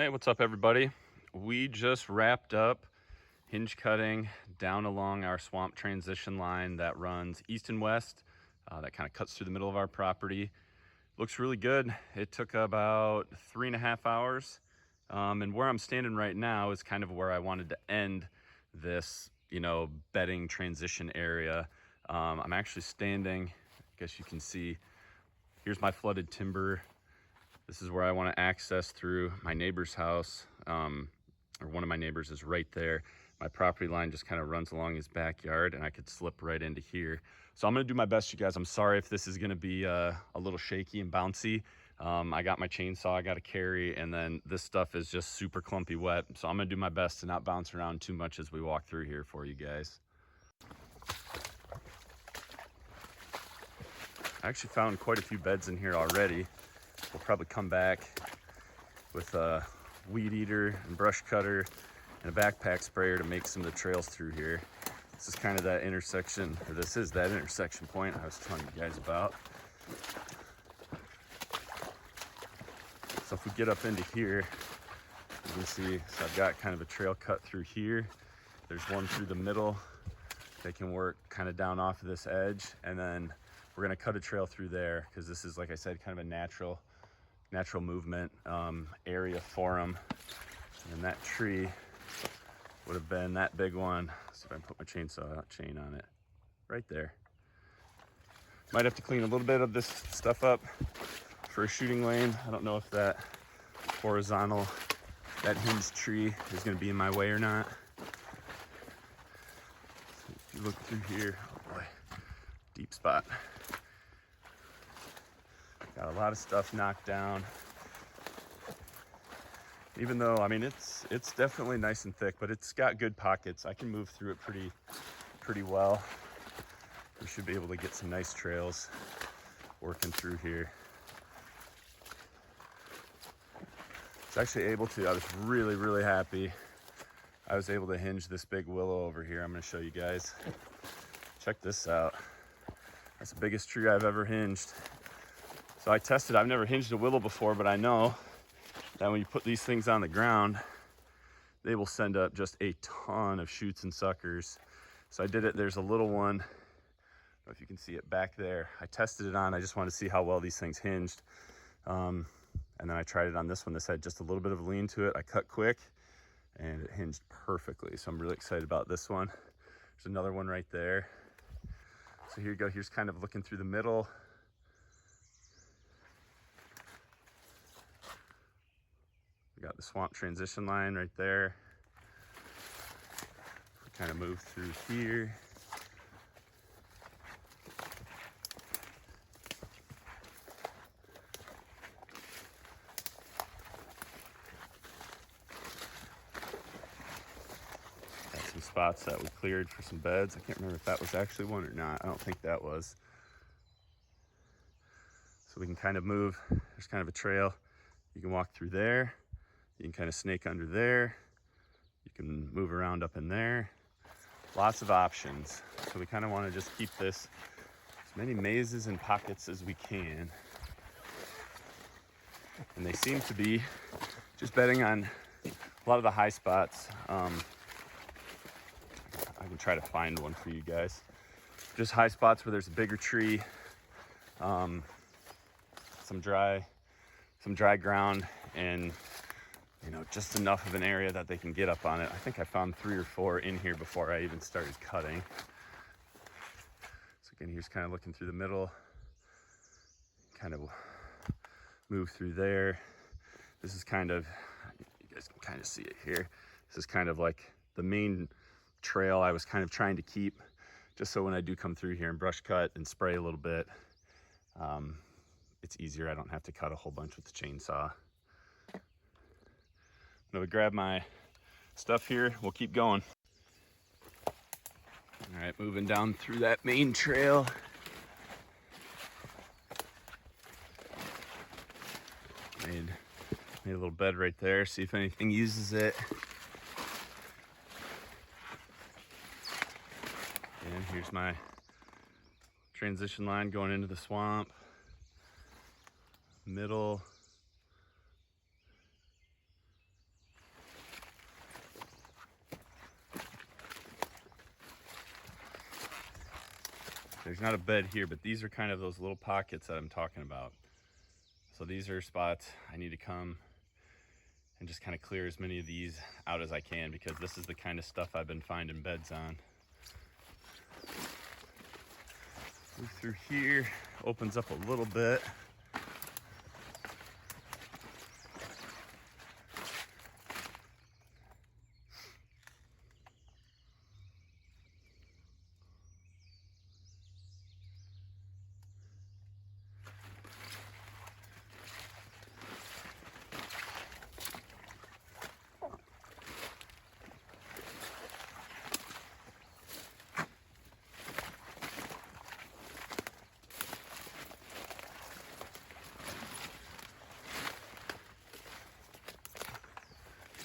Hey, what's up everybody? We just wrapped up hinge cutting down along our swamp transition line that runs east and west. That kind of cuts through the middle of our property. Looks really good. It took about 3.5 hours. And where I'm standing right now is kind of where I wanted to end this, bedding transition area. I'm actually standing, I guess you can see, here's my flooded timber. This is where I want to access through my neighbor's house, or one of my neighbors is right there. My property line just kind of runs along his backyard and I could slip right into here. So I'm gonna do my best, you guys. I'm sorry if this is gonna be a little shaky and bouncy. I got my chainsaw I gotta carry, and then this stuff is just super clumpy wet. So I'm gonna do my best to not bounce around too much as we walk through here for you guys. I actually found quite a few beds in here already. We'll probably come back with a weed eater and brush cutter and a backpack sprayer to make some of the trails through here. This is kind of that intersection, or this is that intersection point I was telling you guys about. So if we get up into here, you can see, so I've got kind of a trail cut through here. There's one through the middle. They can work kind of down off of this edge, and then we're gonna cut a trail through there because this is, like I said, kind of a natural movement area for them. And that tree would have been that big one. Let's see if I can put my chainsaw chain on it. Right there. Might have to clean a little bit of this stuff up for a shooting lane. I don't know if that horizontal, that hinged tree is gonna be in my way or not. So if you look through here, oh boy, deep spot. Got a lot of stuff knocked down. Even though, I mean, it's definitely nice and thick, but it's got good pockets. I can move through it pretty well. We should be able to get some nice trails working through here. I was actually able to, I was really happy. I was able to hinge this big willow over here. I'm gonna show you guys. Check this out. That's the biggest tree I've ever hinged. So I tested, I've never hinged a willow before, but I know that when you put these things on the ground, they will send up just a ton of shoots and suckers. So I did it, there's a little one, I don't know if you can see it back there. I tested it on, I just wanted to see how well these things hinged. And then I tried it on this one. This had just a little bit of lean to it. I cut quick and it hinged perfectly. So I'm really excited about this one. There's another one right there. So here you go, here's kind of looking through the middle. We got the swamp transition line right there. We kind of move through here. Got some spots that we cleared for some beds. I can't remember if that was actually one or not. I don't think that was. So we can kind of move. There's kind of a trail. You can walk through there. You can kind of snake under there. You can move around up in there. Lots of options. So we kind of want to just keep this as many mazes and pockets as we can. And they seem to be just bedding on a lot of the high spots. I can try to find one for you guys. Just high spots where there's a bigger tree, some dry ground, and just enough of an area that they can get up on it. I think I found 3 or 4 in here before I even started cutting. So again, here's kind of looking through the middle, kind of move through there. This is kind of, you guys can kind of see it here. This is kind of like the main trail I was kind of trying to keep, just so when I do come through here and brush cut and spray a little bit, it's easier. I don't have to cut a whole bunch with the chainsaw. I'm gonna grab my stuff here. We'll keep going. All right, moving down through that main trail. Made a little bed right there. See if anything uses it. And here's my transition line going into the swamp. Middle. There's not a bed here, but these are kind of those little pockets that I'm talking about. So these are spots I need to come and just kind of clear as many of these out as I can, because this is the kind of stuff I've been finding beds on. Move through here, opens up a little bit.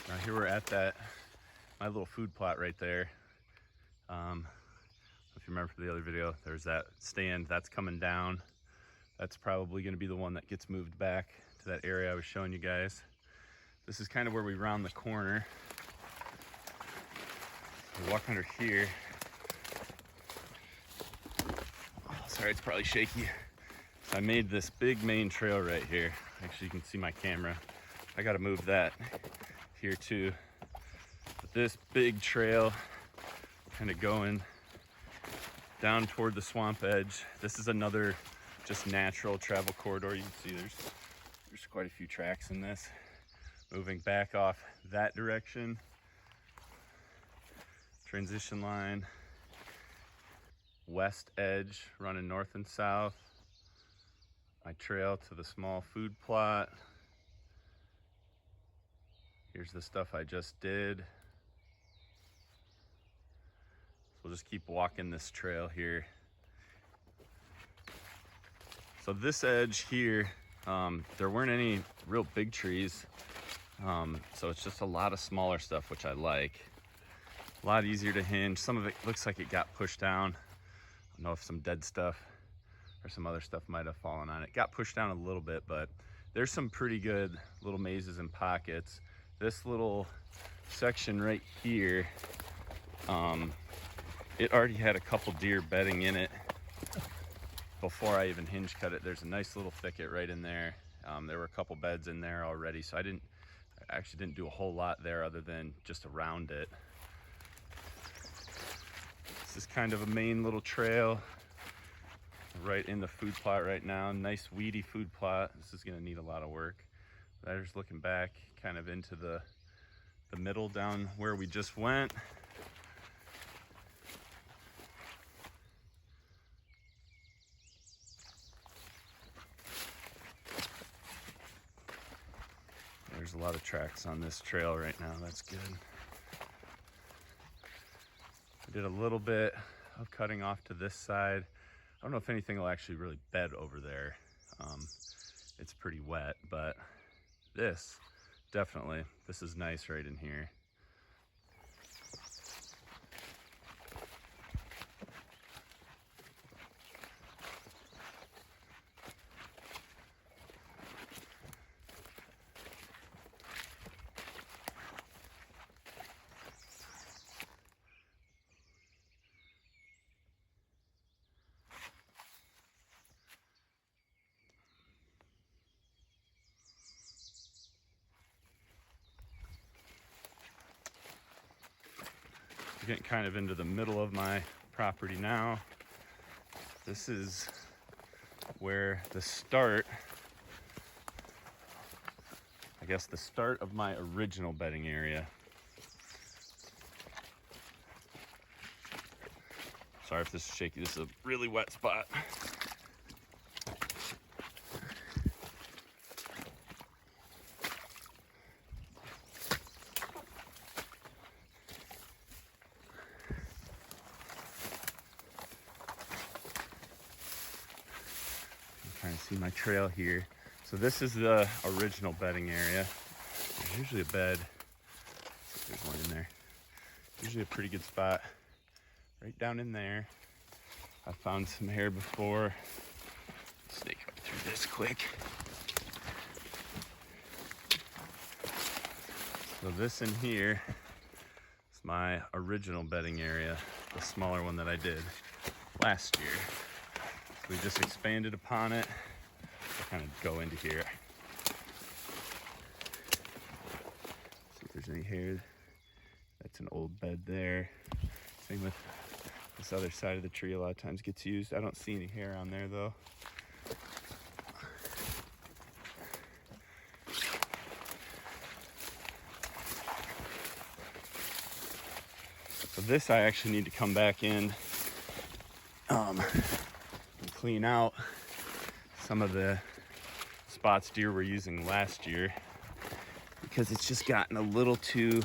Now here we're at my little food plot right there. If you remember from the other video, there's that stand that's coming down. That's probably going to be the one that gets moved back to that area I was showing you guys. This is kind of where we round the corner. We walk under here. Oh, sorry, it's probably shaky. So I made this big main trail right here. Actually, you can see my camera. I got to move that here too. But this big trail kind of going down toward the swamp edge. This is another just natural travel corridor. You can see there's quite a few tracks in this. Moving back off that direction. Transition line. West edge running north and south. My trail to the small food plot. Here's the stuff I just did. So we'll just keep walking this trail here. So this edge here, there weren't any real big trees. So it's just a lot of smaller stuff, which I like. A lot easier to hinge. Some of it looks like it got pushed down. I don't know if some dead stuff or some other stuff might have fallen on it. Got pushed down a little bit, but there's some pretty good little mazes and pockets. This little section right here, it already had a couple deer bedding in it before I even hinge cut it. There's a nice little thicket right in there. There were a couple beds in there already, so I actually didn't do a whole lot there other than just around it. This is kind of a main little trail right in the food plot right now. Nice weedy food plot. This is gonna need a lot of work. I'm just looking back kind of into the middle down where we just went. There's a lot of tracks on this trail right now. That's good. I did a little bit of cutting off to this side. I don't know if anything will actually really bed over there. It's pretty wet, but this is nice right in here. We're getting kind of into the middle of my property now. This is where the start of my original bedding area. Sorry if this is shaky. This is a really wet spot. Trying to see my trail here. So this is the original bedding area. There's usually a bed. There's one in there. Usually a pretty good spot right down in there. I found some hair before. Snake up through this quick. So this in here is my original bedding area, the smaller one that I did last year. We just expanded upon it. I'll kind of go into here. See if there's any hair. That's an old bed there. Same with this other side of the tree, a lot of times gets used. I don't see any hair on there though. So this I actually need to come back in and clean out some of the spots deer were using last year, because it's just gotten a little too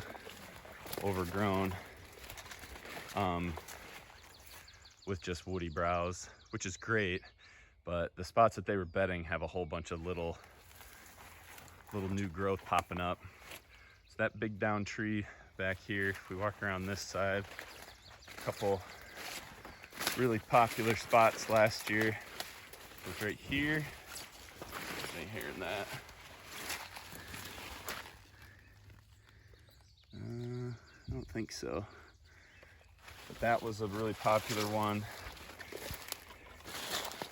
overgrown with just woody browse, which is great, but the spots that they were bedding have a whole bunch of little new growth popping up. So that big down tree back here, if we walk around this side, a couple really popular spots last year was right here. Ain't hair in that. I don't think so. But that was a really popular one.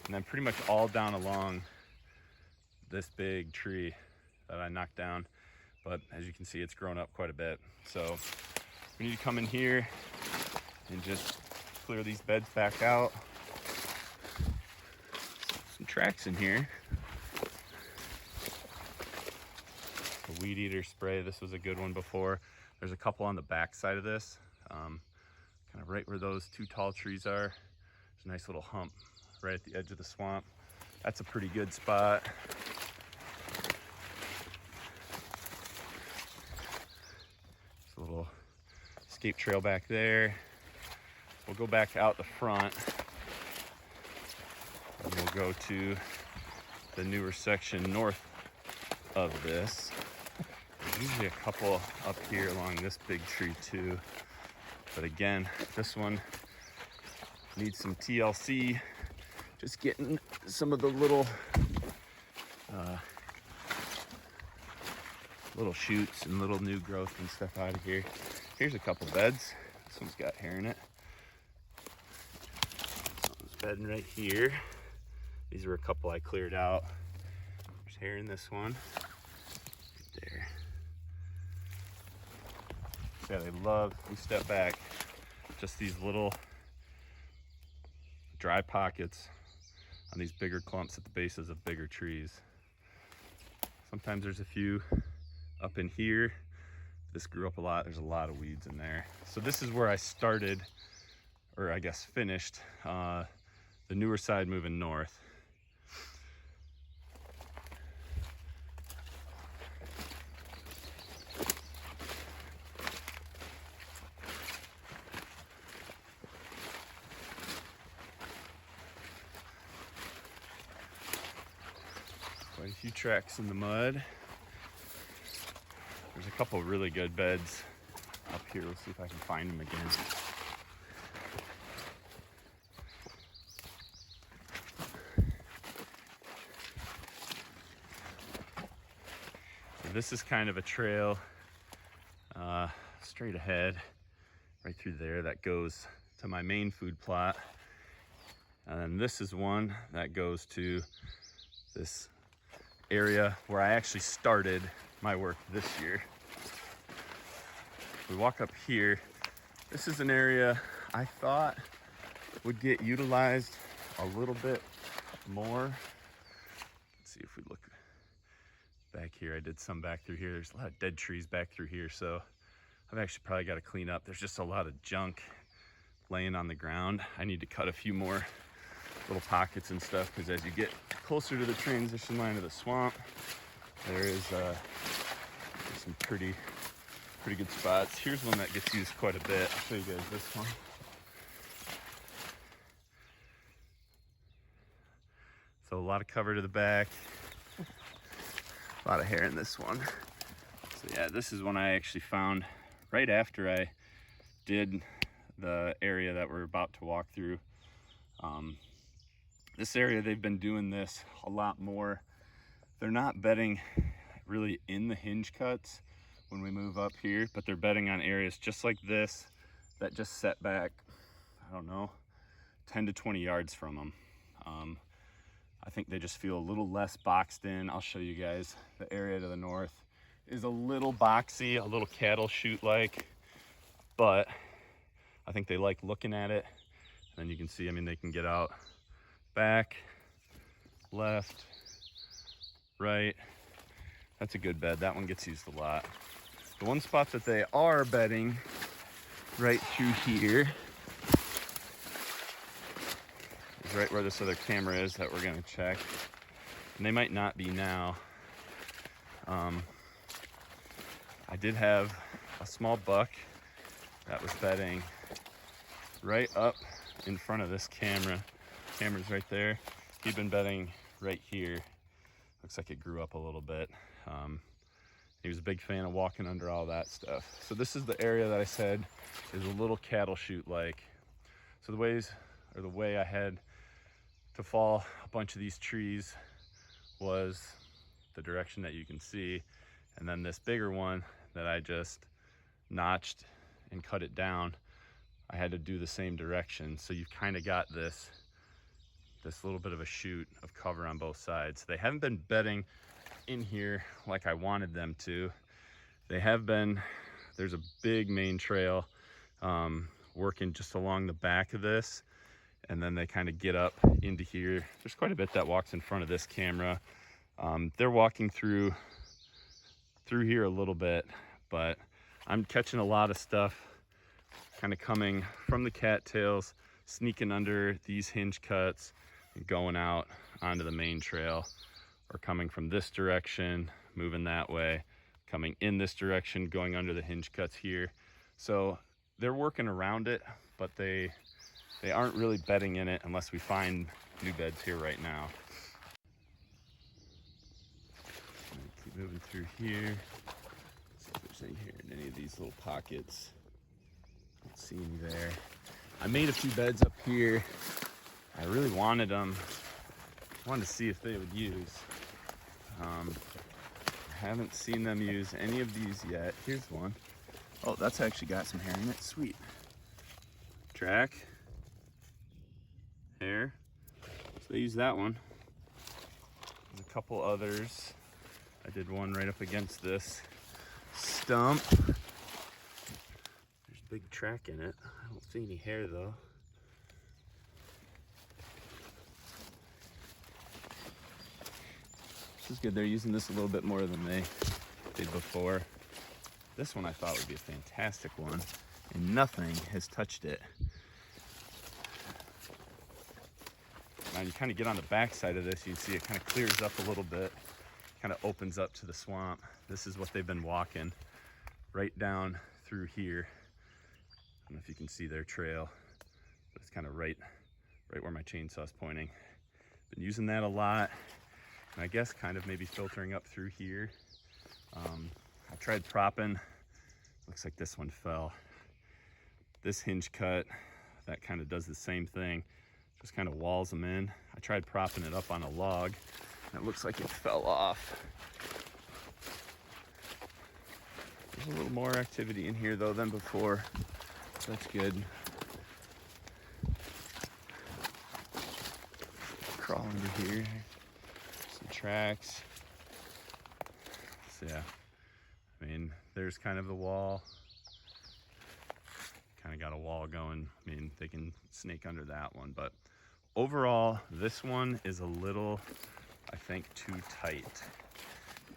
And then pretty much all down along this big tree that I knocked down. But as you can see, it's grown up quite a bit. So we need to come in here and just clear these beds back out. Some tracks in here. A weed eater spray, this was a good one before. There's a couple on the back side of this, kind of right where those two tall trees are. There's a nice little hump right at the edge of the swamp. That's a pretty good spot. There's a little escape trail back there. We'll go back out the front and we'll go to the newer section north of this. There's usually a couple up here along this big tree too. But again, this one needs some TLC. Just getting some of the little shoots and little new growth and stuff out of here. Here's a couple beds. This one's got hair in it. This one's bedding right here. These were a couple I cleared out. There's hair in this one. Right there. Yeah, they love, we step back, just these little dry pockets on these bigger clumps at the bases of bigger trees. Sometimes there's a few up in here. This grew up a lot. There's a lot of weeds in there. So this is where I started, or I guess finished, the newer side moving north. Quite a few tracks in the mud. There's a couple really good beds up here. Let's see if I can find them again. So this is kind of a trail straight ahead, right through there, that goes to my main food plot. And then this is one that goes to this area where I actually started my work this year. We walk up here. This is an area I thought would get utilized a little bit more. Let's see if we look back here. I did some back through here. There's a lot of dead trees back through here, so I've actually probably got to clean up. There's just a lot of junk laying on the ground. I need to cut a few more little pockets and stuff, because as you get closer to the transition line of the swamp, there is some pretty good spots. Here's one that gets used quite a bit. I'll show you guys this one. So a lot of cover to the back, a lot of hair in this one. So yeah, this is one I actually found right after I did the area that we're about to walk through. This area, they've been doing this a lot more. They're not bedding really in the hinge cuts when we move up here, but they're bedding on areas just like this that just set back, I don't know, 10 to 20 yards from them. I think they just feel a little less boxed in. I'll show you guys the area to the north is a little boxy, a little cattle chute like, but I think they like looking at it. And you can see, I mean, they can get out back, left, right. That's a good bed. That one gets used a lot. The one spot that they are bedding right through here is right where this other camera is that we're gonna check. And they might not be now. I did have a small buck that was bedding right up in front of this camera. Camera's right there. He'd been bedding right here. Looks like it grew up a little bit. He was a big fan of walking under all that stuff. So this is the area that I said is a little cattle chute like. So the way I had to fall a bunch of these trees was the direction that you can see. And then this bigger one that I just notched and cut it down, I had to do the same direction. So you've kind of got this little bit of a chute of cover on both sides. They haven't been bedding in here like I wanted them to. They have been, there's a big main trail working just along the back of this, and then they kind of get up into here. There's quite a bit that walks in front of this camera. They're walking through here a little bit, but I'm catching a lot of stuff kind of coming from the cattails, sneaking under these hinge cuts and going out onto the main trail, or coming from this direction, moving that way, coming in this direction, going under the hinge cuts here. So they're working around it, but they aren't really bedding in it unless we find new beds here right now. Keep moving through here. See if there's any here in any of these little pockets. Don't see any there. I made a few beds up here. I really wanted them. I wanted to see if they would use. I haven't seen them use any of these yet. Here's one. Oh, that's actually got some hair in it. Sweet. Track. Hair. So they use that one. There's a couple others. I did one right up against this stump. There's a big track in it. I don't see any hair though. This is good. They're using this a little bit more than they did before. This one I thought would be a fantastic one, and nothing has touched it. Now you kind of get on the back side of this, you can see it kind of clears up a little bit, kind of opens up to the swamp. This is what they've been walking right down through here. I don't know if you can see their trail, but it's kind of right where my chainsaw's pointing. Been using that a lot, and I guess kind of maybe filtering up through here. I tried propping, looks like this one fell. This hinge cut, that kind of does the same thing, just kind of walls them in. I tried propping it up on a log, and it looks like it fell off. There's a little more activity in here though than before, so that's good. Crawl under here, some tracks. So yeah, I mean, there's kind of the wall. Kind of got a wall going. I mean, they can snake under that one, but overall, this one is a little, I think, too tight.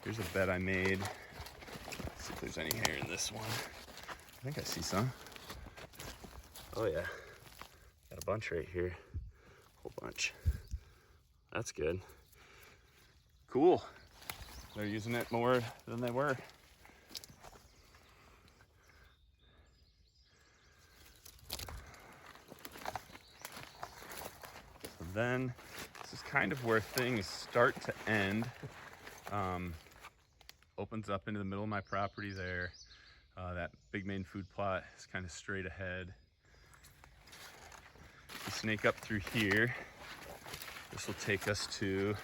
Here's a bed I made. Let's see if there's any hair in this one. I think I see some. Oh yeah, got a bunch right here, whole bunch. That's good. Cool. They're using it more than they were. So then, this is kind of where things start to end. Opens up into the middle of my property there. That big main food plot is kind of straight ahead. You snake up through here. This will take us to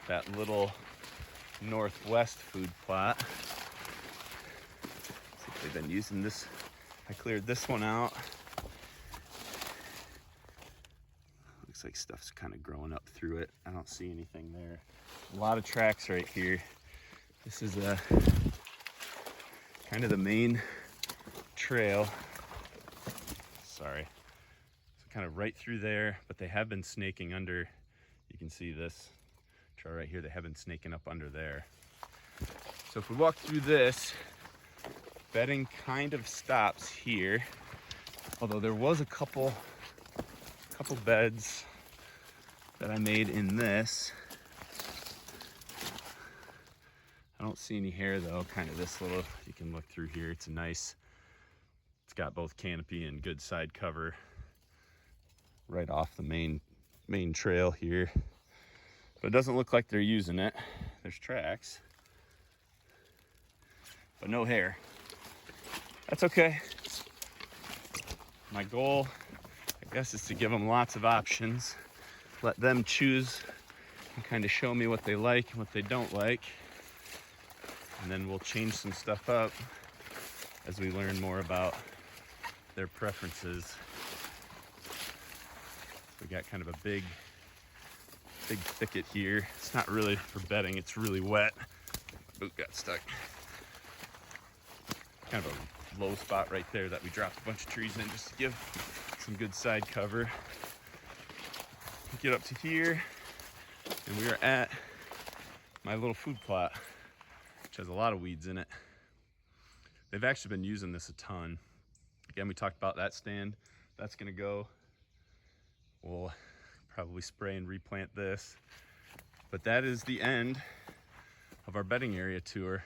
that little northwest food plot. See if they've been using this. I cleared this one out. Looks like like stuff's kind of growing up through it. I don't see anything there. A lot of tracks right here. This is a kind of the main trail. Sorry. So kind of right through there, but they have been snaking under. You can see this trail right here. They have been snaking up under there. So if we walk through this, bedding kind of stops here. Although there was a couple beds that I made in this. I don't see any hair though, kind of this little, you can look through here. It's got both canopy and good side cover right off the main trail here. But it doesn't look like they're using it. There's tracks, but no hair. That's okay. My goal, I guess, is to give them lots of options, let them choose and kind of show me what they like and what they don't like. And then we'll change some stuff up as we learn more about their preferences. We got kind of a big thicket here. It's not really for bedding, it's really wet. My boot got stuck. Kind of a low spot right there that we dropped a bunch of trees in just to give some good side cover. Get up to here, and we are at my little food plot, which has a lot of weeds in it. They've actually been using this a ton. Again, we talked about that stand. That's gonna go. We'll probably spray and replant this. But that is the end of our bedding area tour.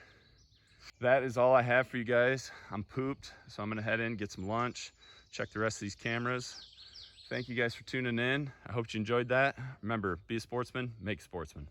That is all I have for you guys. I'm pooped, so I'm gonna head in, get some lunch, check the rest of these cameras. Thank you guys for tuning in. I hope you enjoyed that. Remember, be a sportsman, make a sportsman.